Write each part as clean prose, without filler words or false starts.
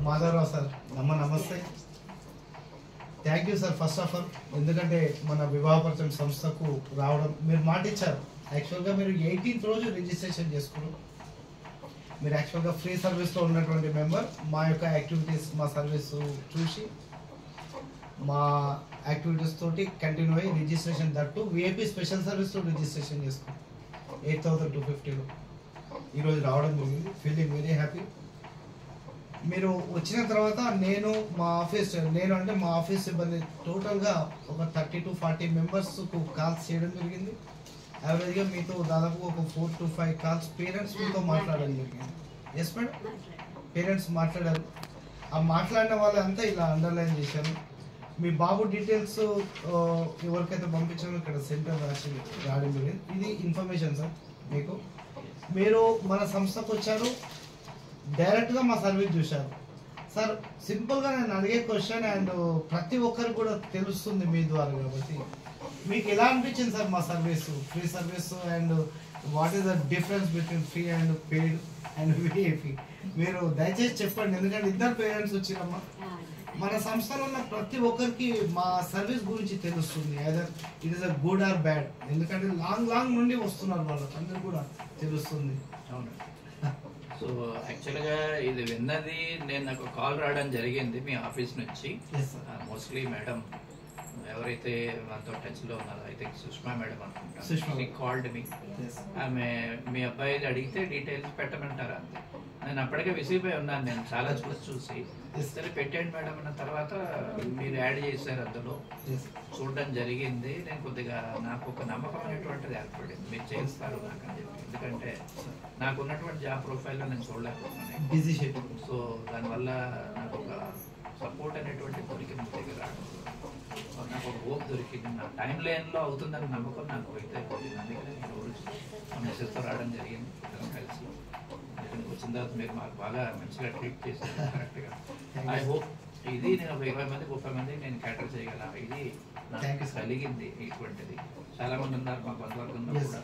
Madhavarao sir నమస్తే. Thank you sir first of all, ఎందుకంటే మన వివాహపరిచయం సంస్థకు రావడం మీరు మాట ఇచ్చారు. యాక్చువల్గా మీరు 18th రోజు రిజిస్ట్రేషన్ చేసుకున్నారు. మీరు యాక్చువల్గా ఫ్రీ సర్వీస్లో ఉన్నటువంటి మెంబర్ మా యొక్క యాక్టివిటీస్ మా సర్వీస్ చూసి మా యాక్టివిటీస్ తోటి కంటిన్యూ అయ్యి రిజిస్ట్రేషన్ దట్టు విఐపీ స్పెషల్ సర్వీస్లో రిజిస్ట్రేషన్ చేసుకున్నాం 8,250లో ఈరోజు రావడం జరిగింది. Feeling very happy. మీరు వచ్చిన తర్వాత నేను అంటే మా ఆఫీస్ సిబ్బంది టోటల్గా ఒక 30 to 40 మెంబర్స్కు కాల్స్ చేయడం జరిగింది. యావరేజ్గా మీతో దాదాపు ఒక 4 to 5 కాల్స్ పేరెంట్స్ మీతో మాట్లాడడం జరిగింది. ఎస్ మేడం, పేరెంట్స్ మాట్లాడారు. ఆ మాట్లాడిన వాళ్ళంతా ఇలా అండర్లైన్ చేశారు. మీ బాబు డీటెయిల్స్ ఎవరికైతే పంపించారో ఇక్కడ సెంటర్ రావడం జరిగింది. ఇది ఇన్ఫర్మేషన్ సార్ మీకు. మీరు మన సంస్థకు వచ్చారు, డైరెక్ట్గా మా సర్వీస్ చూశారు సార్. సింపుల్గా నేను అడిగే క్వశ్చన్ అండ్ ప్రతి ఒక్కరికి కూడా తెలుస్తుంది మీ ద్వారా, కాబట్టి మీకు ఎలా అనిపించింది సార్ మా service, free service, and what is the difference between free and paid and VIP? మీరు దయచేసి చెప్పండి, ఎందుకంటే ఇద్దరు పేరెంట్స్ వచ్చిరమ్మా. మన సంస్థలో ఉన్న ప్రతి ఒక్కరికి మా సర్వీస్ గురించి తెలుస్తుంది, either it is a good or bad. ఎందుకంటే లాంగ్ నుండి వస్తున్నారు, వాళ్ళకి అందరు కూడా తెలుస్తుంది. అవును. సో యాక్చువల్గా ఇది విన్నది నాకు కాల్ రావడం జరిగింది మీ ఆఫీస్ నుంచి. మోస్ట్లీ మేడం ఎవరైతే మనతో టచ్లో ఉన్నారో, ఐ థింక్ సుష్మా మేడం అనుకుంటా, కాల్డ్ మీ. ఆమె మీ అబ్బాయి అడిగితే డీటెయిల్స్ పెట్టమంటారా అంతే. నేను అప్పటికే విసిగిపోయి ఉన్నాను, నేను చాలా చూసి సరే పెట్టండి మేడం అన్న తర్వాత మీరు యాడ్ చేశారు, అందులో చూడడం జరిగింది. నేను కొద్దిగా నాకు ఒక నమ్మకం అనేటువంటిది ఏర్పడింది, మీరు చేస్తారు నాకు అని చెప్పి. ఎందుకంటే నాకు ఉన్నటువంటి జాబ్ ప్రొఫైల్లో నేను చూడలేకపోతున్నాను, బిజీ షెడ్యూల్. సో దానివల్ల నాకు ఒక సపోర్ట్ అనేటువంటి దొరికింది, దగ్గర రావడం నాకు ఒక హోప్ దొరికింది. నా టైం లైన్లో అవుతుందని నమ్మకం నాకు అయితే పోయింది. అందుకనే నేను రోజు మా మెసేజ్తో రావడం జరిగింది. ఇద్దరం కలిసి ఇక్కడికి వచ్చిన తర్వాత మీరు మాకు బాగా మంచిగా ట్రీట్ చేశారు కరెక్ట్గా. ఐ హోప్ ఇది నేను ఒక 20 మంది 30 మందికి నేను క్యాటర్ చేయగల ఇది నాకు కలిగింది. ఇటువంటిది చాలా మంది ఉన్నారు మా బంధువర్గంలో కూడా,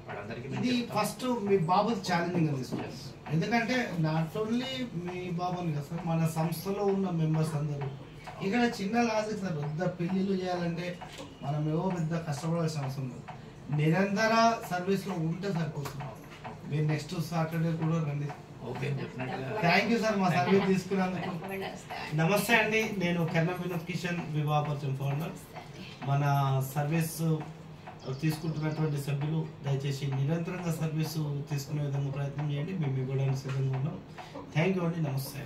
వాళ్ళందరికీ ఇది ఫస్ట్ మీ బాబు ఛాలెంజింగ్ అని, ఎందుకంటే నాట్ ఓన్లీ మీ బాబు అని కదా సార్, మన సంస్థలో ఉన్న మెంబర్స్ అందరూ ఇక్కడ చిన్న లాజిక్ సార్. పెద్ద పెళ్లిళ్ళు చేయాలంటే మనం ఏవో పెద్ద కష్టపడాల్సిన అవసరం లేదు, నిరంతర సర్వీస్లో ఉంటే సరిపోతున్నాం. మీరు నెక్స్ట్ సాటర్డే కూడా రండి. థ్యాంక్ యూ సార్ మా సర్వీస్ తీసుకున్నందుకు. నమస్తే అండి, నేను కర్ణం వినోద్ కిషన్, వివాహపరిచయం ఫౌండర్. మన సర్వీస్ తీసుకుంటున్నటువంటి సభ్యులు దయచేసి నిరంతరంగా సర్వీసు తీసుకునే విధంగా ప్రయత్నం చేయండి. మేము ఇవ్వడానికి సిద్ధంగా ఉన్నాం. థ్యాంక్ యూ అండి, నమస్తే.